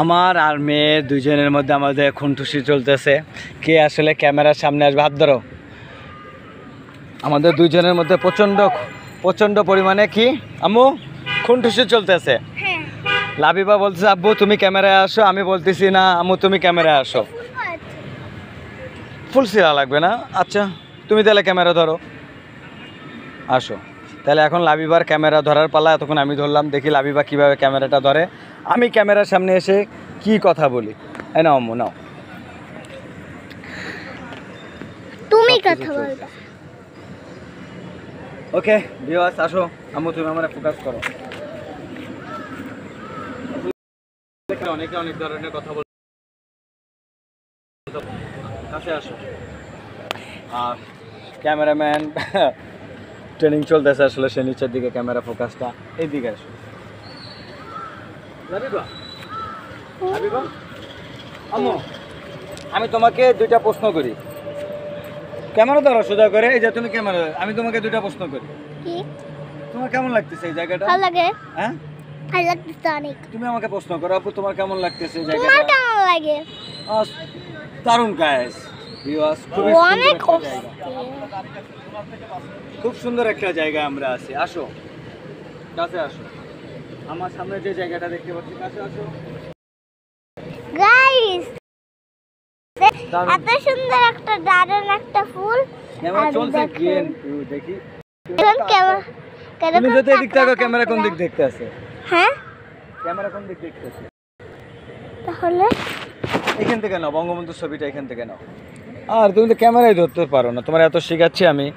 আমার আর মেয়ে দুইজনের মধ্যে আমাদের খুনটুসি চলতেছে, কে আসলে ক্যামেরার সামনে আসবে। হাত ধরো। আমাদের দুইজনের মধ্যে প্রচন্ড পরিমাণে কি আম্মু খুনটুসি চলতেছে। লাবিবা বলতেছে আব্বু তুমি ক্যামেরায় আসো, আমি বলতেছি না আম্মু তুমি ক্যামেরায় আসো। ফুল সিরা লাগবে না? আচ্ছা তুমি তাহলে ক্যামেরা ধরো, আসো। তাহলে এখন লাবিবার ক্যামেরা ধরার পালা। এতক্ষণ আমি ধরলাম, দেখি লাবিবা কিভাবে ক্যামেরাটা ধরে। আমি ক্যামেরার সামনে এসে কি কথা বলি। এই নাও আম্মু নাও, তুমি কথা বলবে। ওকে ভিউয়ার্স আসো, আম্মু তুমি আমারে ফোকাস করো। অনেকে অনেক ধরনের কথা বল, কাছে আসো। আর ক্যামেরাম্যান ট্রেনিং চলতেছে আসলে, সে নিচের দিকে ক্যামেরা ফোকাসটা, এই দিকে আসো। লাবিবা লাবিবা আম্মু আমি তোমাকে দুইটা প্রশ্ন করি, ক্যামেরা ধরো সোজা করে। এই যে তুমি ক্যামেরা, আমি তোমাকে দুইটা প্রশ্ন করি। কি তোমার কেমন লাগতেছে এই জায়গাটা? ভালো লাগে। হ্যাঁ ভালো লাগতেছে অনেক। তুমি আমাকে প্রশ্ন করো আপু তোমার কেমন লাগতেছে এই জায়গাটা? তোমার কেমন লাগে? দারুণ গাইস ভিউয়ার্স, খুব সুন্দর একটা জায়গা আমরা আছি। আসো কাছে আসো, আমার সামনে যে জায়গাটা দেখতে পাচ্ছি, কাছে আসো গাইস। এত সুন্দর একটা দারুণ একটা ফুল। ক্যামেরা চলছে কিন্তু দেখি এখন ক্যামেরা তুমি যদি এদিক থেকে ক্যামেরা কোন দিক দেখতে আছে? হ্যাঁ ক্যামেরা কোন দিক দেখতে আছে? তাহলে এখান থেকে নাও, বঙ্গবন্ধুর ছবিটা এখান থেকে নাও। আর তুমি তো ক্যামেরাই ধরতে পারো না, তোমার এত শিখাচ্ছি আমি।